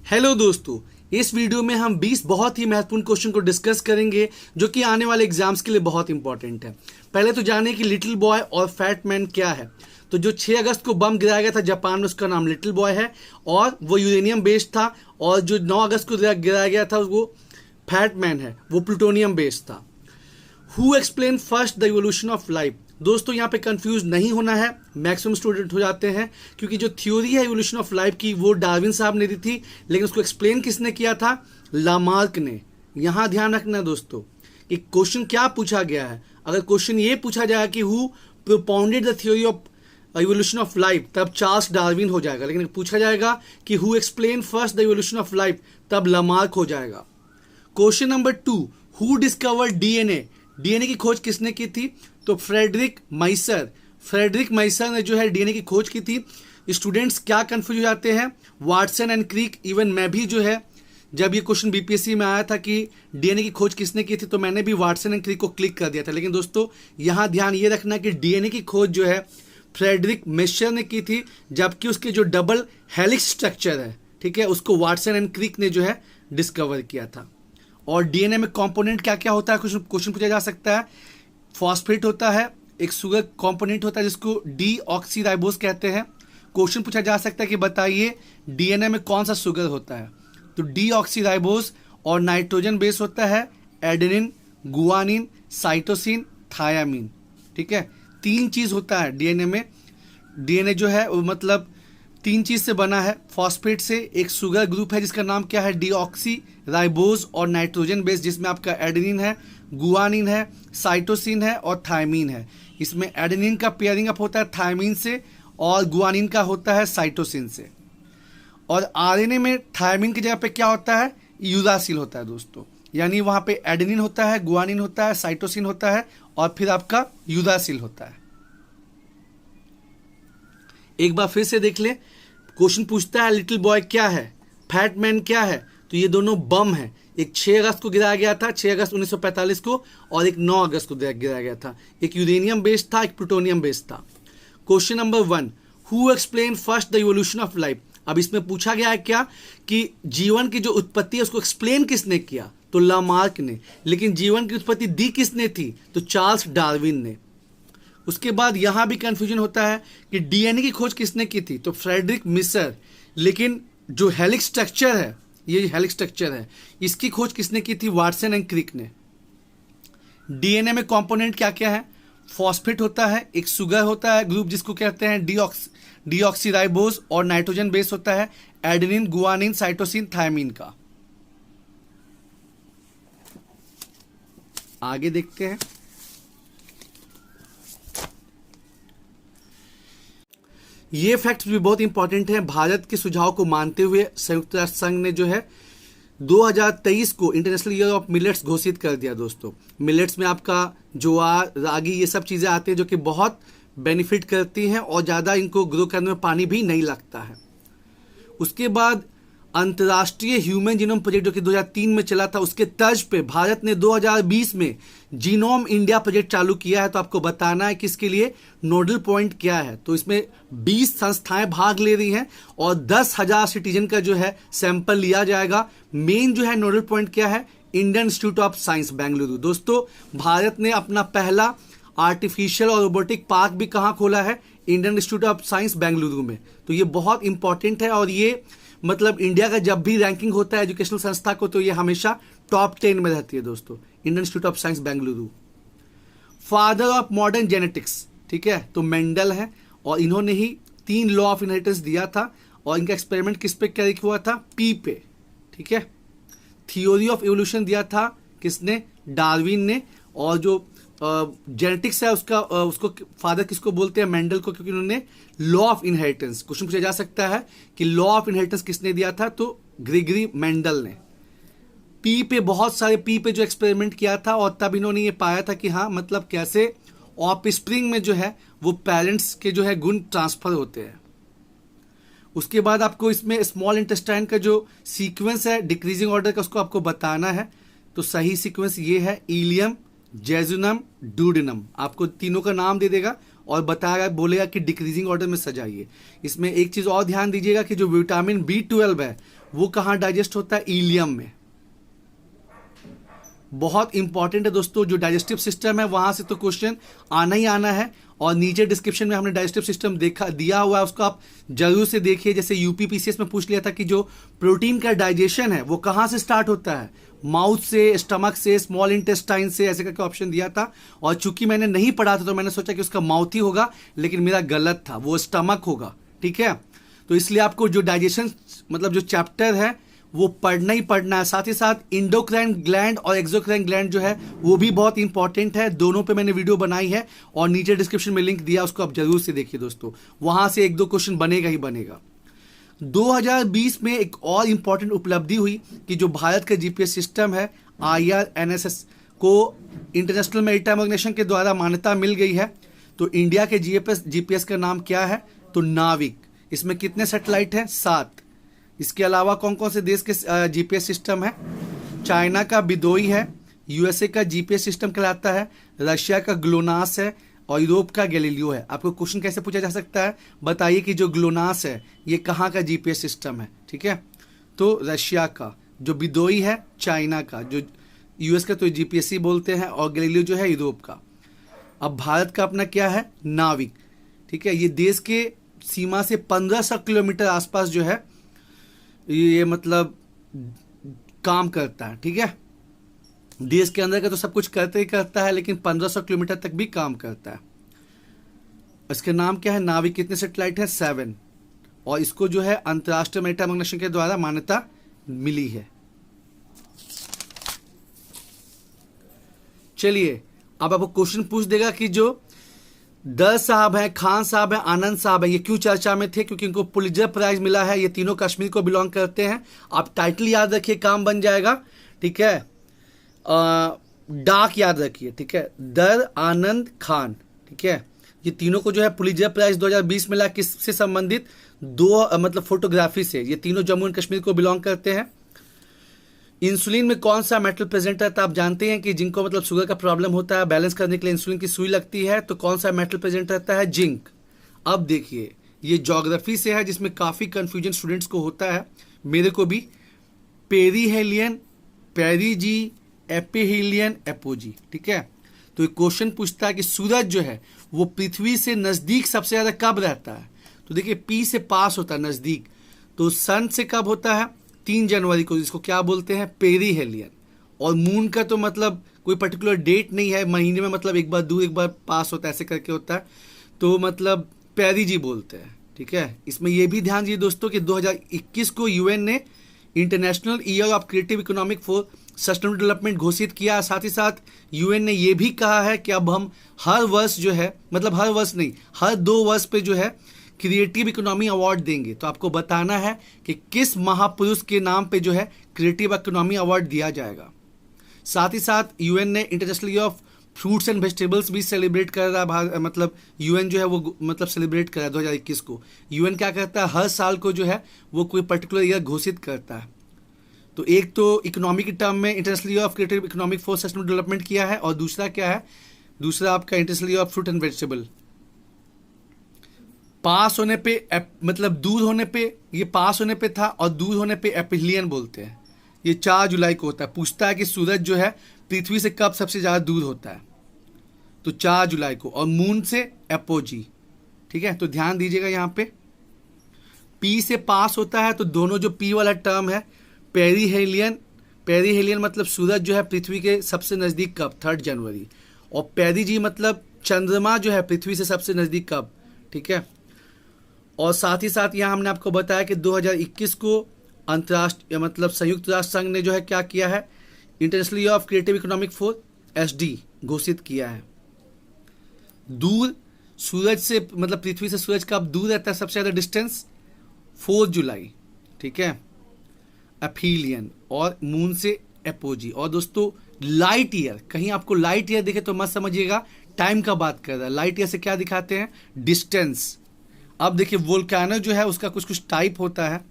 Hello दोस्तों, इस video में हम 20 बहुत ही महत्वपूर्ण क्वेश्चन को डिस्कस करेंगे जो कि आने वाले एग्जाम्स के लिए बहुत इंपॉर्टेंट है। पहले तो जाने कि लिटिल बॉय और फैट मैन क्या है। तो जो 6 अगस्त को बम गिराया गया था जापान में, उसका नाम लिटिल बॉय है और वो यूरेनियम बेस्ड था। और जो 9 अगस्त को गिराया गया था वो फैट मैन है, वो प्लूटोनियम बेस्ड था। Who explain first the evolution of life. दोस्तों यहाँ पे कंफ्यूज नहीं होना है, मैक्सिमम स्टूडेंट हो जाते हैं, क्योंकि जो थ्योरी है इवोल्यूशन ऑफ लाइफ की वो डार्विन साहब ने दी थी, लेकिन उसको एक्सप्लेन किसने किया था? लामार्क ने। यहाँ ध्यान रखना दोस्तों कि क्वेश्चन क्या पूछा गया है। अगर क्वेश्चन ये पूछा जाएगा कि who propounded the theory of evolution of life, तब चार्ल्स डार्विन हो जाएगा। लेकिन पूछा जाएगा कि who explain first the evolution of life, तब लामार्क हो जाएगा। Question number 2, who discovered DNA. DNA की खोज किसने की थी? तो फ्रेडरिक माइसर ने जो है डीएनए की खोज की थी। स्टूडेंट्स क्या कंफ्यूज हो जाते हैं, वाटसन एंड क्रिक। इवन मैं भी जो है, जब ये क्वेश्चन बीपीएससी में आया था कि डीएनए की खोज किसने की थी, तो मैंने भी वाटसन एंड क्रिक को क्लिक कर दिया था। लेकिन दोस्तों यहाँ ध्यान ये रखना कि डीएनए की खोज जो है फ्रेडरिक मेशर ने की थी, जबकि उसके जो डबल हेलिक्स स्ट्रक्चर है, ठीक है, उसको वाटसन एंड क्रिक ने जो है डिस्कवर किया था। और डीएनए में कंपोनेंट क्या क्या होता है, क्वेश्चन पूछा जा सकता है। फॉस्फेट होता है, एक शुगर कंपोनेंट होता है जिसको डीऑक्सीराइबोज कहते हैं। क्वेश्चन पूछा जा सकता है कि बताइए डीएनए में कौन सा शुगर होता है। तो डीऑक्सीराइबोज। और नाइट्रोजन बेस होता है एडेनिन, गुआनिन, साइटोसिन, थायामीन। ठीक है, 3 चीज होता है डीएनए में। डीएनए जो है वो मतलब 3 चीज से बना है। फॉस्फेट से, एक शुगर ग्रुप है जिसका नाम क्या है? डीऑक्सीराइबोज, और नाइट्रोजन बेस जिसमें आपका एडेनिन है, गुआनिन है, साइटोसिन है और थायमीन है। इसमें एडेनिन का पेयरिंग अप होता है थायमीन से और गुआनिन का होता है साइटोसिन से। और आरएनए में थायमीन की जगह पे क्या होता है? यूरासिल होता है दोस्तों। यानी वहां पे एडेनिन होता है, गुआनिन होता है, साइटोसिन होता है और फिर आपका यूरासिल होता है। एक बार फिर से देख ले, क्वेश्चन पूछता है लिटिल बॉय क्या है, फैट मैन क्या है। तो ये दोनों बम है। एक 6 अगस्त को गिराया गया था, 6 अगस्त 1945 को, और एक 9 अगस्त को गिराया गया था। एक यूरेनियम बेस्ड था, एक प्लूटोनियम बेस्ड था। Question number 1, who explain first the evolution of life. अब इसमें पूछा गया है क्या कि जीवन की जो उत्पत्ति है उसको एक्सप्लेन किसने किया? तो लामार्क ने। लेकिन जीवन की उत्पत्ति दी किसने थी? तो चार्ल्स डार्विन ने। उसके बाद यहां भी कंफ्यूजन होता है कि डीएनए की खोज किसने की थी? तो फ्रेडरिक मिसर। लेकिन जो हेलिक्स स्ट्रक्चर है, ये हेलिक्स स्ट्रक्चर है, इसकी खोज किसने की थी? वाटसन एंड क्रिक ने। डीएनए में कंपोनेंट क्या क्या है? फॉस्फेट होता है, एक शुगर होता है ग्रुप जिसको कहते हैं डीऑक्सीराइबोज, और नाइट्रोजन बेस होता है एडेनिन, गुआनिन, साइटोसिन, थायमीन का। आगे देखते हैं। ये फैक्ट्स भी बहुत इंपॉर्टेंट है। भारत के सुझाव को मानते हुए संयुक्त राष्ट्र संघ ने जो है 2023 को इंटरनेशनल ईयर ऑफ मिलेट्स घोषित कर दिया दोस्तों। मिलेट्स में आपका ज्वार, रागी, ये सब चीजें आती हैं जो कि बहुत बेनिफिट करती हैं और ज़्यादा इनको ग्रो करने में पानी भी नहीं लगता है। उसके बाद अंतर्राष्ट्रीय ह्यूमन जीनोम प्रोजेक्ट जो कि 2003 में चला था, उसके तर्ज पे भारत ने 2020 में जीनोम इंडिया प्रोजेक्ट चालू किया है। तो आपको बताना है कि इसके लिए नोडल पॉइंट क्या है। तो इसमें 20 संस्थाएं भाग ले रही हैं और 10,000 सिटीजन का जो है सैंपल लिया जाएगा। मेन जो है नोडल पॉइंट क्या है? Indian institute of science Bengaluru. दोस्तों भारत ने अपना पहला आर्टिफिशियल और रोबोटिक पार्क भी कहाँ खोला है? Indian institute of science Bengaluru में। तो ये बहुत इंपॉर्टेंट है और ये मतलब इंडिया का जब भी रैंकिंग होता है एजुकेशनल संस्था को, तो ये हमेशा टॉप 10 में रहती है दोस्तों, Indian institute of science Bengaluru. Father of modern genetics, ठीक है, तो मेंडल है और इन्होंने ही 3 लॉ ऑफ इनहेरिटेंस दिया था। और इनका एक्सपेरिमेंट किस पे क्या हुआ था? पी पे। ठीक है, थियोरी ऑफ इवोल्यूशन दिया था किसने? डार्विन ने। और जो जेनेटिक्स है उसको फादर किसको बोलते हैं? मेंडल को, क्योंकि उन्होंने लॉ ऑफ इनहेरिटेंस, क्वेश्चन पूछा जा सकता है कि लॉ ऑफ इनहेरिटेंस किसने दिया था? तो ग्रेगरी मेंडल ने। पी पे बहुत सारे पी पे जो एक्सपेरिमेंट किया था और तब इन्होंने ये पाया था कि हाँ मतलब कैसे ऑफस्प्रिंग में जो है वो पेरेंट्स के जो है गुण ट्रांसफर होते हैं। उसके बाद आपको इसमें स्मॉल इंटेस्टाइन का जो सीक्वेंस है डिक्रीजिंग ऑर्डर का, उसको आपको बताना है। तो सही सीक्वेंस ये है इलियम, जेजुनम, डूडेनम। आपको तीनों का नाम दे देगा और बताएगा, बोलेगा कि डिक्रीजिंग ऑर्डर में सजाइए। इसमें एक चीज और ध्यान दीजिएगा कि जो विटामिन B12 है वो कहाँ डाइजेस्ट होता है? इलियम में। बहुत इंपॉर्टेंट है दोस्तों, जो डाइजेस्टिव सिस्टम है वहां से तो क्वेश्चन आना ही आना है। और नीचे डिस्क्रिप्शन में हमने डाइजेस्टिव सिस्टम दिया हुआ है, उसको आप जरूर से देखिए। जैसे यूपीपीसीएस में पूछ लिया था कि जो प्रोटीन का डाइजेशन है वो कहाँ से स्टार्ट होता है? माउथ से, स्टमक से, स्मॉल इंटेस्टाइन से, ऐसे करके ऑप्शन दिया था। और चूंकि मैंने नहीं पढ़ा था तो मैंने सोचा कि उसका माउथ ही होगा, लेकिन मेरा गलत था, वो स्टमक होगा। ठीक है, तो इसलिए आपको जो डाइजेशन मतलब जो चैप्टर है वो पढ़ना ही पढ़ना है। साथ ही साथ इंडोक्राइन ग्लैंड और एक्सोक्राइन ग्लैंड जो है वो भी बहुत इंपॉर्टेंट है। दोनों पे मैंने वीडियो बनाई है और नीचे डिस्क्रिप्शन में लिंक दिया, उसको आप जरूर से देखिए दोस्तों, वहां से 1-2 क्वेश्चन बनेगा ही बनेगा। 2020 में एक और इंपॉर्टेंट उपलब्धि हुई कि जो भारत का जीपीएस सिस्टम है IRNSS को इंटरनेशनल मैरीटाइम ऑर्गेनाइजेशन के द्वारा मान्यता मिल गई है। तो इंडिया के जीपीएस का नाम क्या है? तो नाविक। इसमें कितने सैटेलाइट हैं? 7। इसके अलावा कौन कौन से देश के जीपीएस सिस्टम है? चाइना का बिदोई है, यूएसए का जीपीएस सिस्टम कहलाता है, रशिया का ग्लोनास है और यूरोप का गैलीलियो है। आपको क्वेश्चन कैसे पूछा जा सकता है? बताइए कि जो ग्लोनास है ये कहाँ का जीपीएस सिस्टम है? ठीक है, तो रशिया का। जो बिदोई है चाइना का, जो यूएस का तो जीपीएस ही बोलते हैं, और गैलीलियो जो है यूरोप का। अब भारत का अपना क्या है? नाविक। ठीक है, ये देश के सीमा से 1500 किलोमीटर आसपास जो है ये मतलब काम करता है। ठीक है, देश के अंदर का तो सब कुछ करते ही करता है, लेकिन 1500 किलोमीटर तक भी काम करता है। इसका नाम क्या है? नाविक। कितने सैटेलाइट है? 7। और इसको जो है अंतर्राष्ट्रीय मैरीटाइम ऑर्गेनाइजेशन के द्वारा मान्यता मिली है। चलिए, अब आपको क्वेश्चन पूछ देगा कि जो दर साहब हैं, खान साहब हैं, आनंद साहब हैं, ये क्यों चर्चा में थे? क्योंकि इनको पुलित्जर प्राइज मिला है। ये तीनों कश्मीर को बिलोंग करते हैं। आप टाइटल याद रखिए, काम बन जाएगा। ठीक है, डाक याद रखिए। ठीक है, दर, आनंद, खान। ठीक है, ये तीनों को जो है पुलित्जर प्राइज 2020 मिला। किससे संबंधित? मतलब फोटोग्राफी से। ये तीनों जम्मू एंड कश्मीर को बिलोंग करते हैं। इंसुलिन में कौन सा मेटल प्रेजेंट रहता है? आप जानते हैं कि जिनको मतलब शुगर का प्रॉब्लम होता है, बैलेंस करने के लिए इंसुलिन की सुई लगती है, तो कौन सा मेटल प्रेजेंट रहता है? जिंक। अब देखिए, ये ज्योग्राफी से है जिसमें काफी कंफ्यूजन स्टूडेंट्स को होता है, मेरे को भी। Perihelion, perigee, aphelion, apogee. ठीक है, तो एक क्वेश्चन पूछता है कि सूरज जो है वो पृथ्वी से नजदीक सबसे ज्यादा कब रहता है? तो देखिए, पी से पास होता है, नजदीक। तो सन से कब होता है? 3 जनवरी को, जिसको क्या बोलते हैं? पेरीहेलियन। और मून का तो मतलब कोई पर्टिकुलर डेट नहीं है, महीने में मतलब एक बार दूर एक बार पास होता है, ऐसे करके होता है, तो मतलब पेरीजी बोलते हैं। ठीक है, इसमें यह भी ध्यान दीजिए दोस्तों कि 2021 को यूएन ने international year of creative economic for sustainable development घोषित किया। साथ ही साथ यूएन ने यह भी कहा है कि अब हम हर वर्ष जो है, मतलब हर वर्ष नहीं, हर 2 वर्ष पे जो है क्रिएटिव इकोनॉमी अवार्ड देंगे। तो आपको बताना है कि किस महापुरुष के नाम पे जो है क्रिएटिव इकोनॉमी अवार्ड दिया जाएगा। साथ ही साथ यूएन ने international year of fruits and vegetables भी सेलिब्रेट कर रहा है। मतलब यूएन जो है वो मतलब सेलिब्रेट कर रहा है 2021 को। यूएन क्या करता है? हर साल को जो है वो कोई पर्टिकुलर ईयर घोषित करता है। तो एक तो इकोनॉमी के टर्म में international year of creative economic for sustainable development किया है, और दूसरा क्या है? दूसरा आपका international year of fruit and vegetable. Pass होने पे मतलब दूर होने पे, ये पास होने पे था, और दूर होने पे एपिलियन बोलते हैं। ये 4 जुलाई को होता है। पूछता है कि सूरज जो है पृथ्वी से कब सबसे ज्यादा दूर होता है? तो 4 जुलाई को। और मून से एपोजी। ठीक है, तो ध्यान दीजिएगा यहाँ पे पी से पास होता है, तो दोनों जो पी वाला टर्म है, पेरीहेलियन, पेरीहेलियन मतलब सूरज जो है पृथ्वी के सबसे नजदीक कब? 3 जनवरी। और पेरीजी मतलब चंद्रमा जो है पृथ्वी से सबसे नजदीक कब? ठीक है, और साथ ही साथ यहाँ हमने आपको बताया कि 2021 को अंतर्राष्ट्रीय मतलब संयुक्त राष्ट्र संघ ने जो है क्या किया है? International year of creative economic for SD घोषित किया है। दूर सूरज से मतलब पृथ्वी से सूरज कब दूर रहता है सबसे ज्यादा डिस्टेंस? 4 जुलाई। ठीक है, एपिलियन। और मून से एपोजी। और दोस्तों लाइट ईयर, कहीं आपको लाइट ईयर दिखे तो मत समझिएगा टाइम का बात कर रहा है। लाइट ईयर से क्या दिखाते हैं? डिस्टेंस। अब देखिए, वोल्केनो जो है उसका कुछ कुछ टाइप होता है।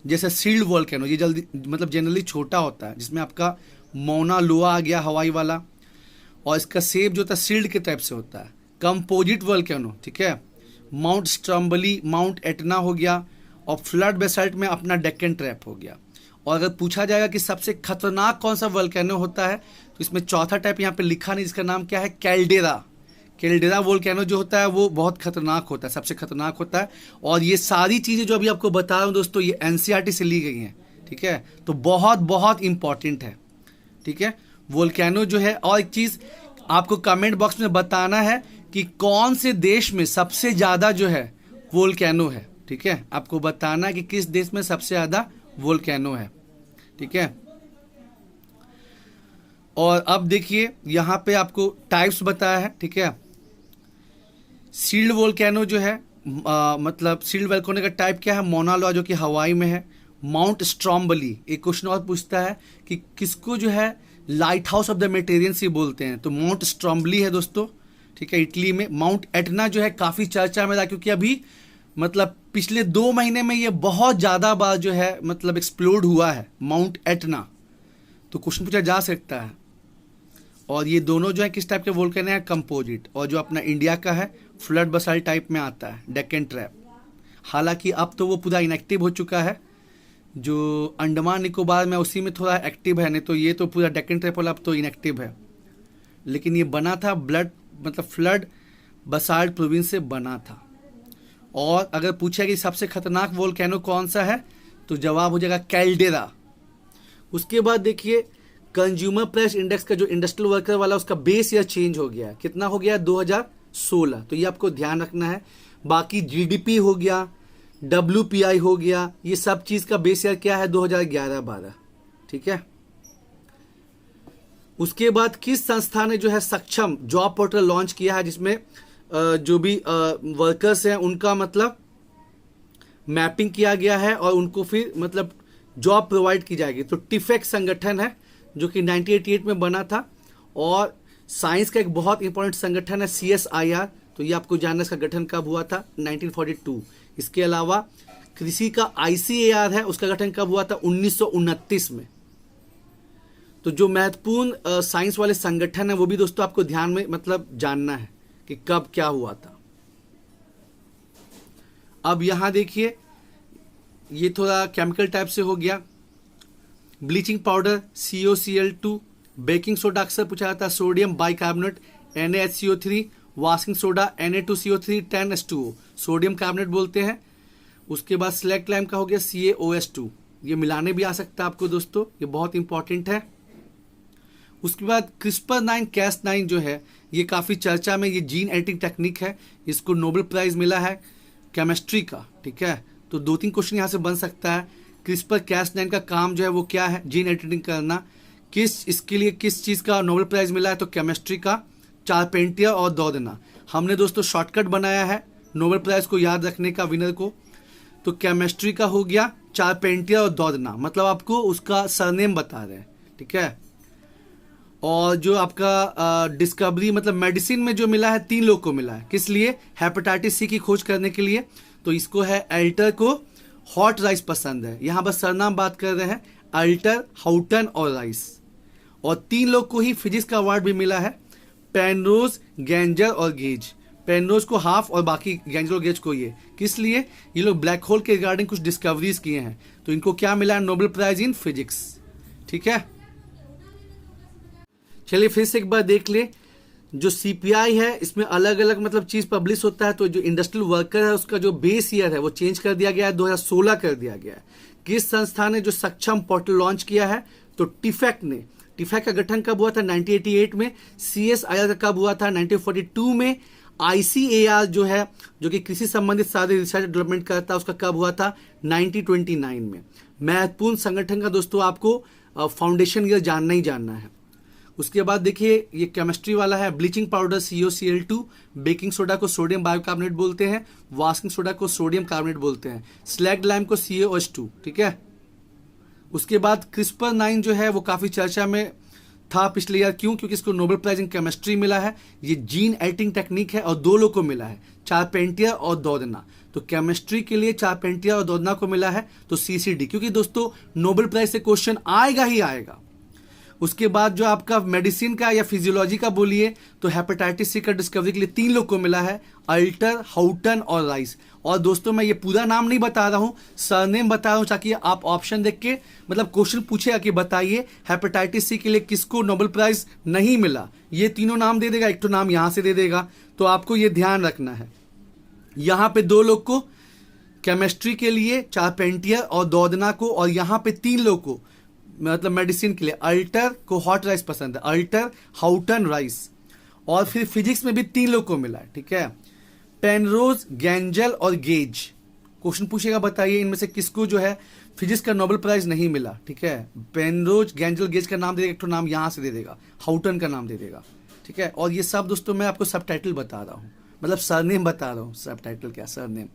जैसे सील्ड वोल्केनो, ये जल्दी मतलब जनरली छोटा होता है, जिसमें आपका मौना लोआ आ गया हवाई वाला, और इसका शेप जो होता है सील्ड के टाइप से होता है। कंपोजिट वोल्केनो, ठीक है, माउंट स्ट्रम्बली, माउंट एटना हो गया, और फ्लड बेसाल्ट में अपना डेक्कन ट्रैप हो गया। और अगर पूछा जाएगा कि सबसे खतरनाक कौन सा वोल्केनो होता है, तो इसमें चौथा टाइप यहाँ पे लिखा नहीं, जिसका नाम क्या है, कैल्डेरा। कैल्डेरा वोल्केनो जो होता है वो बहुत खतरनाक होता है, सबसे खतरनाक होता है। और ये सारी चीज़ें जो अभी आपको बता रहा हूँ दोस्तों, ये एनसीईआरटी से ली गई हैं, ठीक है। तो बहुत बहुत इंपॉर्टेंट है, ठीक है, वोल्केनो जो है। और एक चीज़ आपको कमेंट बॉक्स में बताना है कि कौन से देश में सबसे ज़्यादा जो है वोल्केनो है, ठीक है। आपको बताना है कि किस देश में सबसे ज़्यादा वोल्केनो है, ठीक है। और अब देखिए यहाँ पे आपको टाइप्स बताया है, ठीक है। सील्ड वोल्केनो जो है मतलब सील्ड वोल्केनो का टाइप क्या है, मौना लोआ, जो कि हवाई में है। माउंट स्ट्रॉम्बली, एक क्वेश्चन और पूछता है कि किसको जो है light house of the Mediterranean sea बोलते हैं, तो माउंट स्ट्रॉम्बली है दोस्तों, ठीक है, इटली में। माउंट एटना जो है काफ़ी चर्चा में रहा, क्योंकि अभी मतलब पिछले 2 महीने में ये बहुत ज़्यादा बार जो है मतलब एक्सप्लोड हुआ है माउंट एटना, तो क्वेश्चन पूछा जा सकता है। और ये दोनों जो है किस टाइप के वोल्केनो है, कंपोजिट। और जो अपना इंडिया का है फ्लड बसाल्ट टाइप में आता है, डेक्कन ट्रैप। हालांकि अब तो वो पूरा इनएक्टिव हो चुका है, जो अंडमान निकोबार में उसी में थोड़ा एक्टिव है, नहीं तो ये तो पूरा डेक्कन ट्रैप वाला अब तो इनएक्टिव है। लेकिन ये बना था फ्लड बसाल्ट प्रोविंस से बना था। और अगर पूछा कि सबसे खतरनाक वोल्केनो कौन सा है, तो जवाब हो जाएगा कैल्डेरा। उसके बाद देखिए कंज्यूमर प्राइस इंडेक्स का जो इंडस्ट्रियल वर्कर वाला, उसका बेस ईयर चेंज हो गया, कितना हो गया, 2016, तो ये आपको ध्यान रखना है। बाकी जीडीपी हो गया, WPI हो गया, ये सब चीज़ का बेस ईयर क्या है, 2011-12, ठीक है। उसके बाद किस संस्था ने जो है सक्षम जॉब पोर्टल लॉन्च किया है, जिसमें जो भी वर्कर्स हैं उनका मतलब मैपिंग किया गया है और उनको फिर मतलब जॉब प्रोवाइड की जाएगी। तो टिफेक संगठन है जो कि 1988 में बना था। और साइंस का एक बहुत इंपॉर्टेंट संगठन है CSIR, तो ये आपको जानना इसका गठन कब हुआ था, 1942। इसके अलावा कृषि का ICAR है, उसका गठन कब हुआ था, 1929 में। तो जो महत्वपूर्ण साइंस वाले संगठन है वो भी दोस्तों आपको ध्यान में मतलब जानना है कि कब क्या हुआ था। अब यहां देखिए ये थोड़ा केमिकल टाइप से हो गया। Bleaching powder COCl2, baking soda अक्सर पूछा जाता है, sodium bicarbonate NaHCO3, washing soda Na2CO3 10H2O, sodium carbonate बोलते हैं। उसके बाद स्लैग लाइम का हो गया CaOH2, ये मिलाने भी आ सकता है आपको दोस्तों, ये बहुत इंपॉर्टेंट है। उसके बाद CRISPR-Cas9 जो है ये काफ़ी चर्चा में, ये जीन एडिटिंग टेक्निक है, इसको नोबेल प्राइज़ मिला है केमिस्ट्री का, ठीक है। तो 2-3 क्वेश्चन यहाँ से बन सकता है। CRISPR-Cas9 का काम जो है वो क्या है, जीन एडिटिंग करना। इसके लिए किस चीज़ का नोबेल प्राइज़ मिला है, तो केमिस्ट्री का, चारपेंटियर और दौदना। हमने दोस्तों शॉर्टकट बनाया है नोबेल प्राइज़ को याद रखने का विनर को, तो केमिस्ट्री का हो गया चारपेंटियर और दौदना, मतलब आपको उसका सरनेम बता रहे हैं, ठीक है। और जो आपका डिस्कवरी मतलब मेडिसिन में जो मिला है 3 लोग को मिला है, किस लिए, हेपेटाइटिस C की खोज करने के लिए। तो इसको है अल्टर को हॉट राइस पसंद है, यहाँ बस सरनाम बात कर रहे हैं, अल्टर, हाउटन और राइस। और 3 लोग को ही फिजिक्स का अवार्ड भी मिला है, पेनरोज, गैंजर और गेज। पेनरोज को हाफ और बाकी गैंजर और गेज को ये, किस लिए, ये लोग ब्लैक होल के रिगार्डिंग कुछ डिस्कवरीज किए हैं, तो इनको क्या मिला है, नोबेल प्राइज इन फिजिक्स, ठीक है। चलिए फिर से एक बार देख ले, जो CPI है इसमें अलग अलग मतलब चीज पब्लिश होता है। तो जो इंडस्ट्रियल वर्कर है उसका जो बेस ईयर है वो चेंज कर दिया गया है, 2016 कर दिया गया है। किस संस्था ने जो सक्षम पोर्टल लॉन्च किया है, तो टिफेक ने। टिफेक का गठन कब हुआ था, 1988 में। CSIR का कब हुआ था, 1942 में। ICAR जो है जो कि कृषि संबंधित सारे रिसर्च डेवलपमेंट करता है, उसका कब हुआ था, 1929 में। महत्वपूर्ण संगठन का दोस्तों आपको फाउंडेशन ईयर जानना ही जानना है। उसके बाद देखिए ये केमिस्ट्री वाला है, bleaching powder COCl2, baking soda को सोडियम बाइकार्बोनेट बोलते हैं, वाशिंग सोडा को सोडियम कार्बोनेट बोलते हैं, स्लैग लाइम को CaOH2, ठीक है। उसके बाद CRISPR-9 जो है वो काफ़ी चर्चा में था पिछले ईयर, क्यों, क्योंकि इसको नोबेल प्राइज इन केमिस्ट्री मिला है। ये जीन एडिटिंग टेक्निक है और 2 लोग को मिला है, चारपेंटियर और दौदना। तो केमिस्ट्री के लिए चारपेंटियर और दौदना को मिला है, तो CCD, क्योंकि दोस्तों नोबेल प्राइज से क्वेश्चन आएगा ही आएगा। उसके बाद जो आपका मेडिसिन का या फिजियोलॉजी का बोलिए तो हेपेटाइटिस सी का डिस्कवरी के लिए 3 लोग को मिला है, अल्टर, हाउटन और राइस। और दोस्तों मैं ये पूरा नाम नहीं बता रहा हूँ, सरनेम बता रहा हूँ ताकि आप ऑप्शन देख के मतलब क्वेश्चन पूछेगा कि बताइए हेपेटाइटिस सी के लिए किसको नोबेल प्राइज नहीं मिला। ये तीनों नाम दे देगा, एक तो नाम यहाँ से दे देगा, तो आपको ये ध्यान रखना है। यहाँ पे 2 लोग को केमिस्ट्री के लिए, चारपेंटियर और दौदना को, और यहाँ पे 3 लोग को मतलब मेडिसिन के लिए, अल्टर को हॉट राइस पसंद है, अल्टर, हाउटन, राइस। और फिर फिजिक्स में भी 3 लोग को मिला है, ठीक है, पेनरोज, गैंजल और गेज। क्वेश्चन पूछेगा बताइए इनमें से किसको जो है फिजिक्स का नोबेल प्राइज नहीं मिला, ठीक है। पेनरोज, गैंजल, गेज का नाम दे देगा, एक तो नाम यहाँ से दे देगा, हाउटन का नाम दे देगा, ठीक है। और ये सब दोस्तों मैं आपको सब टाइटल बता रहा हूँ, मतलब सरनेम बता रहा हूँ, सब टाइटल क्या सरनेम।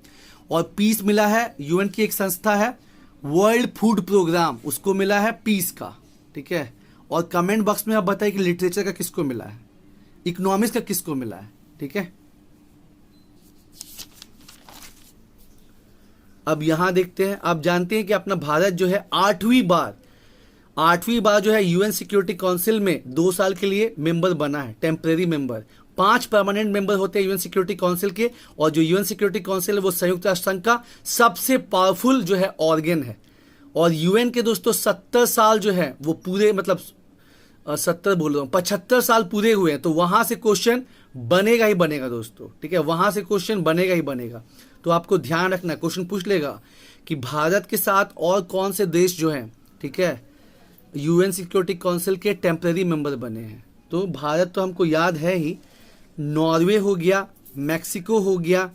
और पीस मिला है, यूएन की एक संस्था है वर्ल्ड फूड प्रोग्राम, उसको मिला है पीस का, ठीक है। और कमेंट बॉक्स में आप बताइए कि लिटरेचर का किसको मिला है, इकोनॉमिक्स का किसको मिला है, ठीक है। अब यहां देखते हैं, आप जानते हैं कि अपना भारत जो है 8वीं बार जो है यूएन सिक्योरिटी काउंसिल में 2 साल के लिए मेंबर बना है, टेम्परेरी मेंबर। 5 परमानेंट मेंबर होते हैं यूएन सिक्योरिटी काउंसिल के, और जो यूएन सिक्योरिटी काउंसिल है वो संयुक्त राष्ट्र संघ का सबसे पावरफुल जो है ऑर्गन है। और यूएन के दोस्तों 70 साल जो है वो पूरे, मतलब 70 बोल रहा हूँ, 75 साल पूरे हुए हैं, तो वहां से क्वेश्चन बनेगा ही बनेगा दोस्तों, ठीक है, वहां से क्वेश्चन बनेगा ही बनेगा। तो आपको ध्यान रखना है, क्वेश्चन पूछ लेगा कि भारत के साथ और कौन से देश जो हैं, ठीक है, यूएन सिक्योरिटी काउंसिल के टेम्परेरी मेंबर बने हैं। तो भारत तो हमको याद है ही, नॉर्वे हो गया, मैक्सिको हो गया,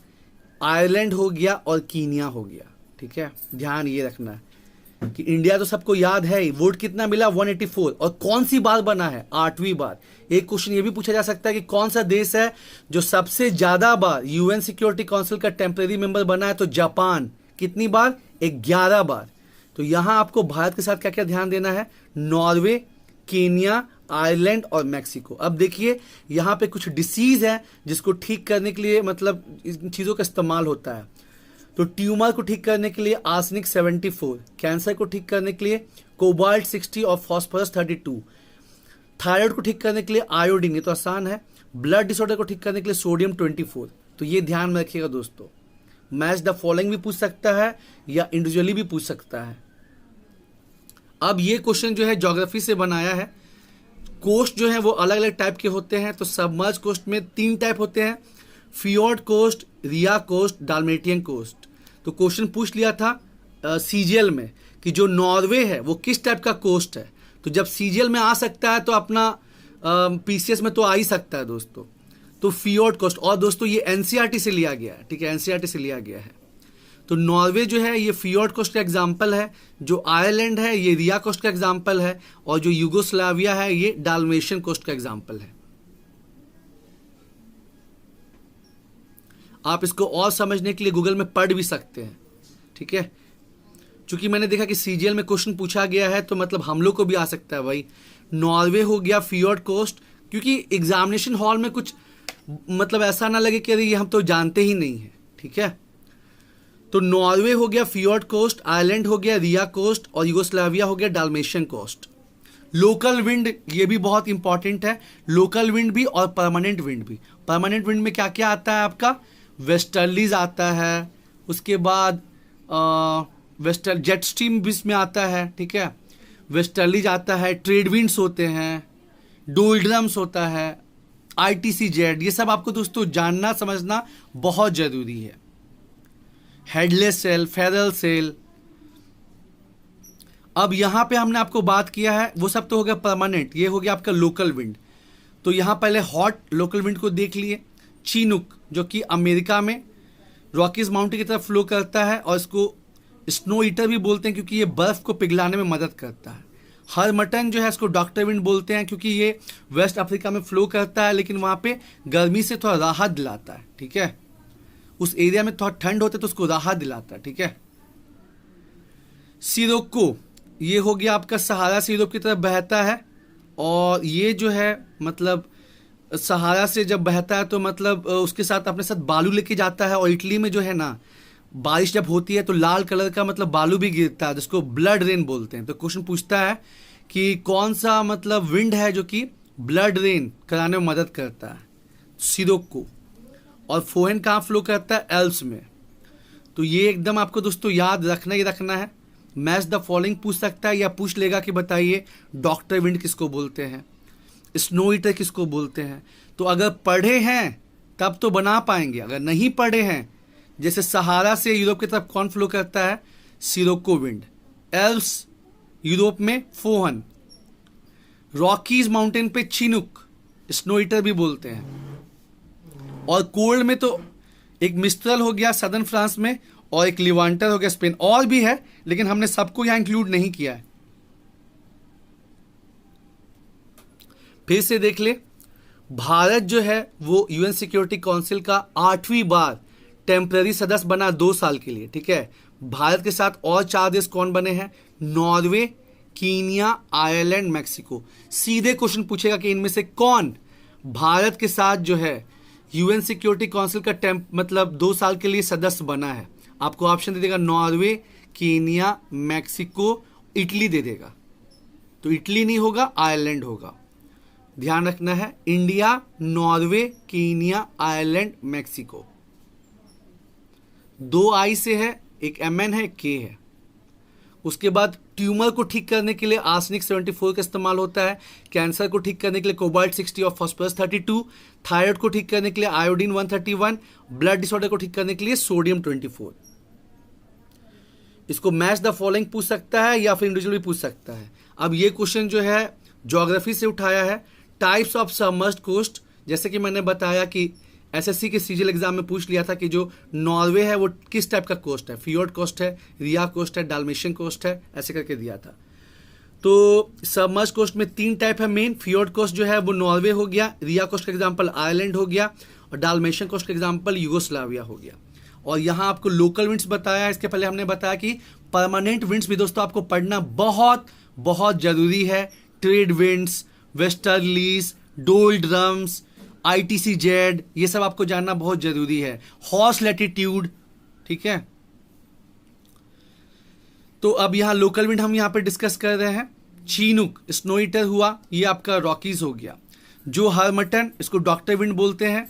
आयरलैंड हो गया और कीनिया हो गया, ठीक है। ध्यान ये रखना है कि इंडिया तो सबको याद है ही, वोट कितना मिला 184, और कौन सी बार बना है 8वीं बार। एक क्वेश्चन ये भी पूछा जा सकता है कि कौन सा देश है जो सबसे ज्यादा बार यूएन सिक्योरिटी काउंसिल का टेम्परेरी मेंबर बना है, तो जापान। कितनी बार? 11 बार। तो यहां आपको भारत के साथ क्या क्या ध्यान देना है, नॉर्वे, केनिया, आयरलैंड और मैक्सिको। अब देखिए यहां पे कुछ डिसीज है जिसको ठीक करने के लिए मतलब इन चीजों का इस्तेमाल होता है। तो ट्यूमर को ठीक करने के लिए आर्सेनिक 74, कैंसर को ठीक करने के लिए कोबाल्ट 60 और फॉस्फोरस 32, थायराइड को ठीक करने के लिए आयोडीन, ये तो आसान है, ब्लड डिसऑर्डर को ठीक करने के लिए सोडियम 24। तो ये ध्यान में रखिएगा दोस्तों, मैच द फॉलोइंग भी पूछ सकता है या इंडिविजुअली भी पूछ सकता है। अब ये क्वेश्चन जो है ज्योग्राफी से बनाया है। कोस्ट जो है वो अलग अलग टाइप के होते हैं। तो सबमर्ज कोस्ट में 3 टाइप होते हैं, फियोर्ड कोस्ट, रिया कोस्ट, डाल्मेटियन कोस्ट। तो क्वेश्चन पूछ लिया था सीजीएल में कि जो नॉर्वे है वो किस टाइप का कोस्ट है। तो जब सीजीएल में आ सकता है तो अपना पीसीएस में तो आ ही सकता है दोस्तों। तो फियोर्ड कोस्ट, और दोस्तों ये एनसीईआरटी से लिया गया है, ठीक है, एनसीईआरटी से लिया गया है। तो नॉर्वे जो है ये फियोर्ड कोस्ट का एग्जाम्पल है, जो आयरलैंड है ये रिया कोस्ट का एग्जाम्पल है, और जो यूगोस्लाविया है ये डाल्मेशियन कोस्ट का एग्जाम्पल है। आप इसको और समझने के लिए गूगल में पढ़ भी सकते हैं, ठीक है। चूंकि मैंने देखा कि सीजीएल में क्वेश्चन पूछा गया है तो मतलब हम लोग को भी आ सकता है भाई। नॉर्वे हो गया, फियोर्ड कोस्ट, क्योंकि एग्जामिनेशन हॉल में कुछ मतलब ऐसा ना लगे कि अरे ये हम तो जानते ही नहीं है, ठीक है। तो नॉर्वे हो गया, फियोर्ड कोस्ट, आयरलैंड हो गया, रिया कोस्ट, और यूगोस्लाविया हो गया डाल्मेशियन कोस्ट। लोकल विंड ये भी बहुत इंपॉर्टेंट है, लोकल विंड भी और परमानेंट विंड भी। परमानेंट विंड में क्या क्या आता है आपका, वेस्टर्लीज आता है, उसके बाद वेस्टर जेट स्ट्रीम भी इसमें आता है, ठीक है, वेस्टर्लीज आता है, ट्रेड विंड्स होते हैं, डोल्ड्रम्स होता है, आईटीसी जेट, ये सब आपको दोस्तों जानना समझना बहुत जरूरी है। Headless cell, feral cell. अब यहां पे हमने आपको बात किया है, वो सब तो हो गया परमानेंट, ये हो गया आपका लोकल विंड। तो यहां पहले हॉट लोकल विंड को देख लिए, चीनुक जो कि अमेरिका में रॉकीज माउंटेन की तरफ फ्लो करता है, और इसको स्नो ईटर भी बोलते हैं क्योंकि ये बर्फ को पिघलाने में मदद करता है। हरमटन जो है इसको डॉक्टर विंड बोलते हैं क्योंकि ये वेस्ट अफ्रीका में फ्लो करता है, लेकिन वहां पे गर्मी से थोड़ा राहत दिलाता है, ठीक है, उस एरिया में थोड़ा ठंड होता है तो उसको राहत दिलाता है, ठीक है। सिरोको ये हो गया आपका सहारा से यूरोप की तरफ बहता है, और ये जो है मतलब सहारा से जब बहता है तो मतलब उसके साथ अपने साथ बालू लेके जाता है, और इटली में जो है ना बारिश जब होती है तो लाल कलर का मतलब बालू भी गिरता है जिसको ब्लड रेन बोलते हैं। तो क्वेश्चन पूछता है कि कौन सा मतलब विंड है जो कि ब्लड रेन कराने में मदद करता है, सिरोको। और फोहन कहाँ फ्लो करता है, एल्प्स में। तो ये एकदम आपको दोस्तों याद रखना ही रखना है। मैच द फॉलोइंग पूछ सकता है या पूछ लेगा कि बताइए डॉक्टर विंड किसको बोलते हैं, स्नो ईटर किसको बोलते हैं। तो अगर पढ़े हैं तब तो बना पाएंगे, अगर नहीं पढ़े हैं, जैसे सहारा से यूरोप की तरफ कौन फ्लो करता है, सिरोको विंड। एल्प्स यूरोप में फोहन, रॉकीज माउंटेन पे चिनुक, स्नो ईटर भी बोलते हैं। और कोल्ड में तो एक मिस्ट्रल हो गया सदर्न फ्रांस में, और एक लिवांटर हो गया स्पेन, और भी है लेकिन हमने सबको यहां इंक्लूड नहीं किया है। फिर से देख ले, भारत जो है वो यूएन सिक्योरिटी काउंसिल का 8वीं बार टेम्पररी सदस्य बना 2 साल के लिए, ठीक है। भारत के साथ और 4 देश कौन बने हैं, नॉर्वे, कीनिया, आयरलैंड, मैक्सिको। सीधे क्वेश्चन पूछेगा कि इनमें से कौन भारत के साथ जो है यूएन सिक्योरिटी काउंसिल का मतलब 2 साल के लिए सदस्य बना है। आपको ऑप्शन दे देगा नॉर्वे, कीनिया, मैक्सिको, इटली दे देगा। तो इटली नहीं होगा, आयरलैंड होगा। ध्यान रखना है, India, Norway, Kenya, Ireland, Mexico. 2 आई से है, एक MN है, एक K है। उसके बाद ट्यूमर को ठीक करने के लिए आर्सेनिक 74 का इस्तेमाल होता है, कैंसर को ठीक करने के लिए कोबाल्ट 60 और फास्फोरस 32, थायराइड को ठीक करने के लिए आयोडीन 131, ब्लड डिसऑर्डर को ठीक करने के लिए सोडियम 24। इसको मैच द फॉलोइंग पूछ सकता है या फिर इंडिविजुअल भी पूछ सकता है। अब ये क्वेश्चन जो है ज्योग्राफी से उठाया है। टाइप्स ऑफ सबमर्ज्ड कोस्ट, जैसे कि मैंने बताया कि एसएससी के सीजीएल एग्जाम में पूछ लिया था कि जो नॉर्वे है वो किस टाइप का कोस्ट है, फियोर्ड कोस्ट है, रिया कोस्ट है, डाल्मेशियन कोस्ट है, ऐसे करके दिया था। तो सबमर्ज कोस्ट में 3 टाइप है मेन। फियोर्ड कोस्ट जो है वो नॉर्वे हो गया, रिया कोस्ट का एग्जाम्पल आयरलैंड हो गया, और डाल्मेशियन कोस्ट का एग्जाम्पल यूगोस्लाविया हो गया। और यहाँ आपको लोकल विंड्स बताया, इसके पहले हमने बताया कि परमानेंट विंड्स भी दोस्तों आपको पढ़ना बहुत बहुत जरूरी है। ट्रेड विंड्स, वेस्टर्लीज, डोल्ड्रम्स, ITC-Z, ये सब आपको जानना बहुत जरूरी है। हॉर्स लैटिट्यूड, ठीक है। तो अब यहां लोकल विंड हम यहां पे डिस्कस कर रहे हैं। चीनुक स्नो ईटर हुआ, ये आपका रॉकीज हो गया। जो हरमटन, इसको डॉक्टर विंड बोलते हैं।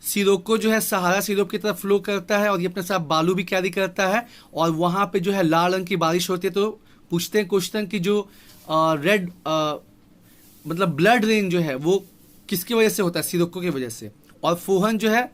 सिरोको जो है सहारा सिरोप की तरफ फ्लो करता है और ये अपने साथ बालू भी कैरी करता है, और वहां पे जो है लाल रंग की बारिश होती है। तो पूछते हैं क्वेश्चन कि जो रेड मतलब ब्लड रेन जो है वो किसकी वजह से होता है, सिरोको की वजह से। और फोहन जो है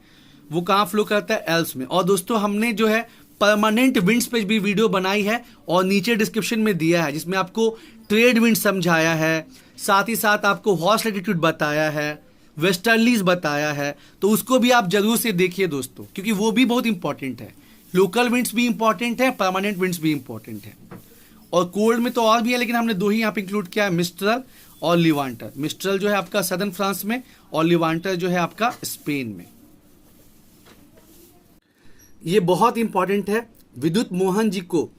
वो कहाँ फ्लो करता है, एल्प्स में। और दोस्तों हमने जो है परमानेंट विंड्स पे भी वीडियो बनाई है और नीचे डिस्क्रिप्शन में दिया है, जिसमें आपको ट्रेड विंड समझाया है, साथ ही साथ आपको हॉर्स लैटिट्यूड बताया है, वेस्टर्लीज बताया है। तो उसको भी आप जरूर से देखिए दोस्तों, क्योंकि वो भी बहुत इंपॉर्टेंट है। लोकल विंड्स भी इंपॉर्टेंट है, परमानेंट विंड्स भी इंपॉर्टेंट है। और कोल्ड में तो और भी है, लेकिन हमने 2 ही यहाँ पे इंक्लूड किया है, मिस्ट्रल और लिवांटर। मिस्ट्रल जो है आपका सदर्न फ्रांस में और लिवांटर जो है आपका स्पेन में। ये बहुत इंपॉर्टेंट है। विद्युत मोहन जी को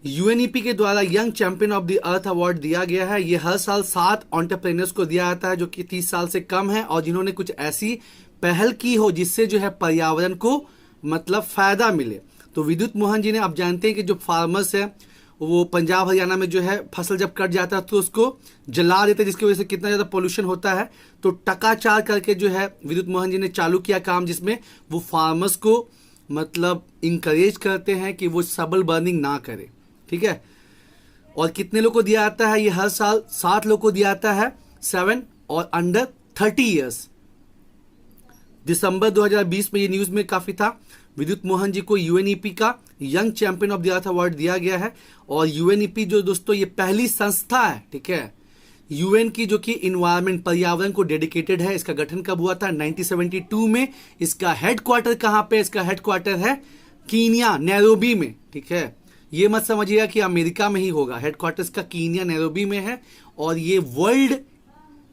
यूएनईपी के द्वारा young champion of the earth award दिया गया है। ये हर साल 7 एंटरप्रेन्योर्स को दिया जाता है जो कि 30 साल से कम है और जिन्होंने कुछ ऐसी पहल की हो जिससे जो है पर्यावरण को मतलब फायदा मिले। तो विद्युत मोहन जी ने, आप जानते हैं कि जो फार्मर्स है वो पंजाब हरियाणा में जो है फसल जब कट जाता है तो उसको जला देते हैं, जिसकी वजह से कितना ज़्यादा पोल्यूशन होता है। तो टकाचार करके जो है विद्युत मोहन जी ने चालू किया काम, जिसमें वो फार्मर्स को मतलब इंकरेज करते हैं कि वो सबल बर्निंग ना करे, ठीक है। और कितने लोग को दिया जाता है, ये हर साल 7 लोग को दिया जाता है, 7 और अंडर 30 ईयर्स। दिसंबर 2020 में ये न्यूज में काफी था। विद्युत मोहन जी को यूएनईपी का young champion of the earth award दिया गया है। और यूएनईपी जो दोस्तों ये पहली संस्था है, ठीक है, यूएन की जो कि इन्वायरमेंट पर्यावरण को डेडिकेटेड है। इसका गठन कब हुआ था, 1972 में। इसका हेडक्वार्टर कहां पे, इसका हेडक्वार्टर है कीनिया, नैरोबी में, ठीक है। ये मत समझिएगा कि अमेरिका में ही होगा, हेडक्वार्टर इसका कीनिया नैरोबी में है। और ये वर्ल्ड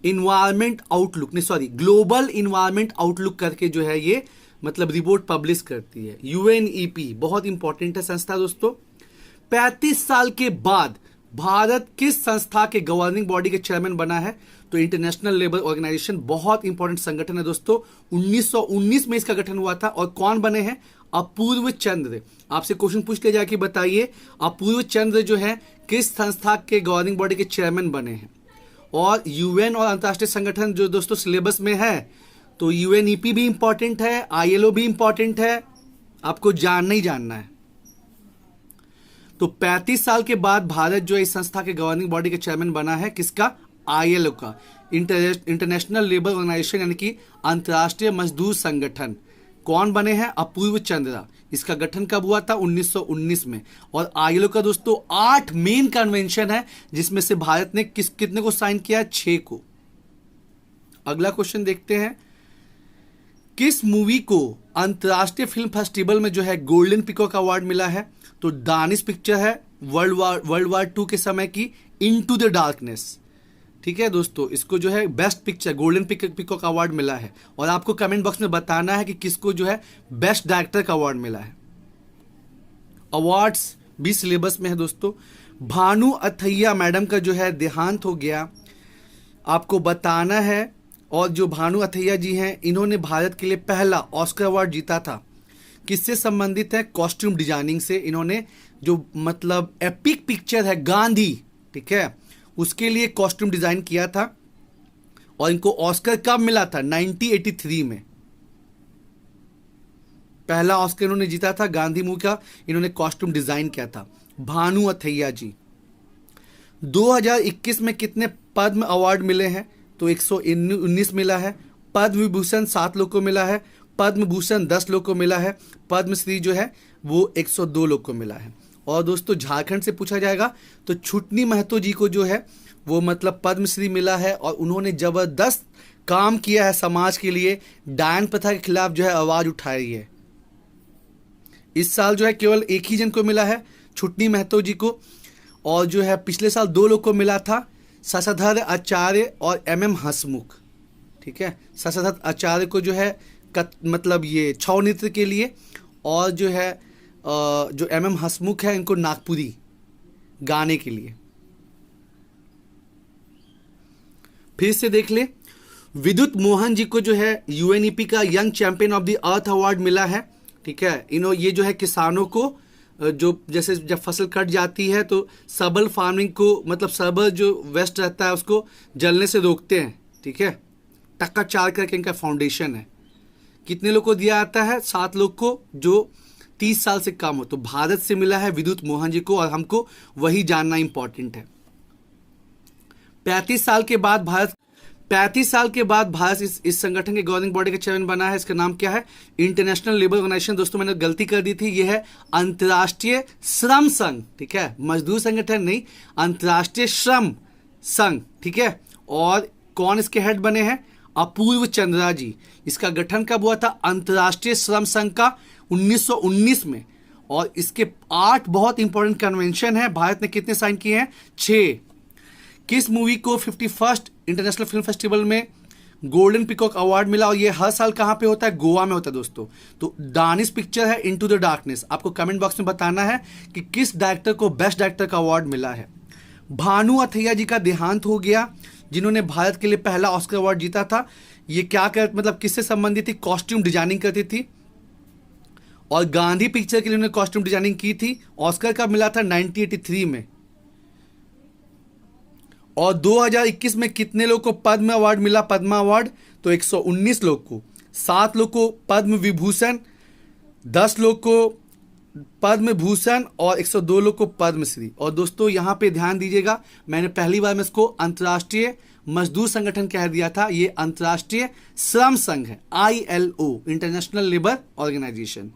इन्वायरमेंट आउटलुक नहीं सॉरी ग्लोबल इन्वायरमेंट आउटलुक करके जो है ये मतलब रिपोर्ट पब्लिश करती है। यूएनईपी बहुत इंपॉर्टेंट है संस्था दोस्तों। 35 साल के बाद भारत किस संस्था के गवर्निंग बॉडी के चेयरमैन बना है, तो इंटरनेशनल लेबर ऑर्गेनाइजेशन बहुत इंपॉर्टेंट संगठन है दोस्तों। 1919 में इसका गठन हुआ था। और कौन बने हैं, अपूर्व चंद्र। आपसे क्वेश्चन पूछ लिया जाए कि बताइए अपूर्व चंद्र जो है किस संस्था के गवर्निंग बॉडी के चेयरमैन बने हैं। और यूएन और अंतर्राष्ट्रीय संगठन जो दोस्तों सिलेबस में है, तो यूएनईपी भी इंपॉर्टेंट है, आईएलओ भी इंपॉर्टेंट है, आपको जानना ही जानना है। तो 35 साल के बाद भारत जो है इस संस्था के गवर्निंग बॉडी के चेयरमैन बना है, किसका? आईएलओ का, इंटरनेशनल लेबर ऑर्गेनाइजेशन, यानी कि अंतर्राष्ट्रीय मजदूर संगठन। कौन बने हैं? अपूर्व चंद्रा। इसका गठन कब हुआ था? 1919 में। और आईएलओ का दोस्तों 8 मेन कन्वेंशन है, जिसमें से भारत ने कितने को साइन किया? 6 को। अगला क्वेश्चन देखते हैं, किस मूवी को अंतर्राष्ट्रीय फिल्म फेस्टिवल में जो है गोल्डन पीकॉक अवार्ड मिला है? तो दानिश पिक्चर है वर्ल्ड वार 2 के समय की, इनटू द डार्कनेस। ठीक है दोस्तों, इसको जो है best picture golden peacock award मिला है। और आपको कमेंट बॉक्स में बताना है कि किसको जो है बेस्ट डायरेक्टर का अवार्ड मिला है। अवार्ड्स भी सिलेबस में है दोस्तों। भानु अथैया मैडम का जो है देहांत हो गया, आपको बताना है। और जो भानु अथैया जी हैं, इन्होंने भारत के लिए पहला ऑस्कर अवार्ड जीता था। किससे संबंधित है? कॉस्ट्यूम डिजाइनिंग से। इन्होंने जो मतलब एपिक पिक्चर है गांधी, ठीक है, उसके लिए कॉस्ट्यूम डिजाइन किया था। और इनको ऑस्कर कब मिला था? 1983 में पहला ऑस्कर इन्होंने जीता था गांधी मूवी का, इन्होंने कॉस्ट्यूम डिजाइन किया था, भानु अथैया जी। 2021 में कितने पद्म अवार्ड मिले हैं? तो 119 मिला है। पद्म विभूषण 7 लोग को मिला है, पद्म भूषण 10 लोग को मिला है, पद्मश्री जो है वो 102 लोग को मिला है। और दोस्तों झारखंड से पूछा जाएगा तो छुटनी महतो जी को जो है वो मतलब पद्मश्री मिला है। और उन्होंने जबरदस्त काम किया है समाज के लिए, डायन प्रथा के खिलाफ जो है आवाज उठाई है। इस साल जो है केवल एक ही जन को मिला है, छुटनी महतो जी को। और जो है पिछले साल 2 लोग को मिला था, शशधर आचार्य और एमएम हंसमुख। ठीक है, शशधर आचार्य को जो है मतलब ये छौ नृत्य के लिए, और जो है जो एमएम हंसमुख है इनको नागपुरी गाने के लिए। फिर से देख ले, विद्युत मोहन जी को जो है यूएनईपी का young champion of the earth award मिला है। ठीक है, ये जो है किसानों को जो जैसे जब फसल कट जाती है तो सबल फार्मिंग को मतलब सबल जो वेस्ट रहता है उसको जलने से रोकते हैं। ठीक है, टक्का 4 करके इनका फाउंडेशन है। कितने लोग को दिया जाता है? 7 लोग को जो 30 साल से कम हो। तो भारत से मिला है विद्युत मोहन जी को, और हमको वही जानना इंपॉर्टेंट है। 35 साल के बाद भारत इस संगठन के गवर्निंग बॉडी का चेयरमैन बना है। इसका नाम क्या है? International Labour Organisation. दोस्तों मैंने गलती कर दी थी, यह है अंतर्राष्ट्रीय श्रम संघ। ठीक है, मजदूर संगठन नहीं, अंतर्राष्ट्रीय श्रम संघ। ठीक है, और कौन इसके हेड बने हैं? अपूर्व चंद्रा जी। इसका गठन कब हुआ था? अंतर्राष्ट्रीय श्रम संघ का 1919 में। और इसके 8 बहुत इंपॉर्टेंट कन्वेंशन है। भारत ने कितने साइन किए हैं? 6। किस मूवी को 51st इंटरनेशनल फिल्म फेस्टिवल में गोल्डन पीकॉक अवार्ड मिला? और ये हर साल कहां पे होता है? गोवा में होता है दोस्तों। तो दानिश पिक्चर है इनटू द डार्कनेस। आपको कमेंट बॉक्स में बताना है कि किस डायरेक्टर को बेस्ट डायरेक्टर का अवार्ड मिला है। भानु अथैया जी का देहांत हो गया, जिन्होंने भारत के लिए पहला ऑस्कर अवार्ड जीता था। ये क्या कर मतलब किससे संबंधित थी? कॉस्ट्यूम डिजाइनिंग करती थी। और गांधी पिक्चर के लिए उन्होंने कॉस्ट्यूम डिजाइनिंग की थी। ऑस्कर कब मिला था? 1983 में। और 2021 में कितने लोग को पद्म अवार्ड मिला? पद्मा अवार्ड तो 119 लोग को। 7 लोग को पद्म विभूषण, 10 लोग को पद्म भूषण और 102 लोग को पद्मश्री। और दोस्तों यहाँ पे ध्यान दीजिएगा, मैंने पहली बार में इसको अंतर्राष्ट्रीय मजदूर संगठन कह दिया था, ये अंतर्राष्ट्रीय श्रम संघ है, ILO, इंटरनेशनल लेबर ऑर्गेनाइजेशन।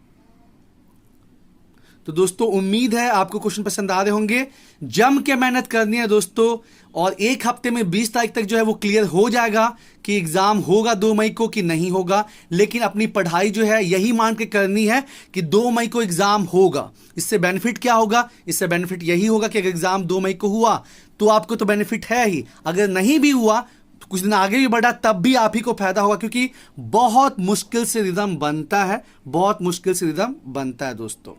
तो दोस्तों उम्मीद है आपको क्वेश्चन पसंद आ रहे होंगे। जम के मेहनत करनी है दोस्तों, और 1 हफ्ते में 20 तारीख तक जो है वो क्लियर हो जाएगा कि एग्जाम होगा 2 मई को कि नहीं होगा। लेकिन अपनी पढ़ाई जो है यही मान के करनी है कि 2 मई को एग्जाम होगा। इससे बेनिफिट क्या होगा? इससे बेनिफिट यही होगा कि अगर एग्जाम 2 मई को हुआ तो आपको तो बेनिफिट है ही, अगर नहीं भी हुआ तो कुछ दिन आगे भी बढ़ा तब भी आप ही को फायदा होगा, क्योंकि बहुत मुश्किल से रिदम बनता है, बहुत मुश्किल से रिदम बनता है दोस्तों।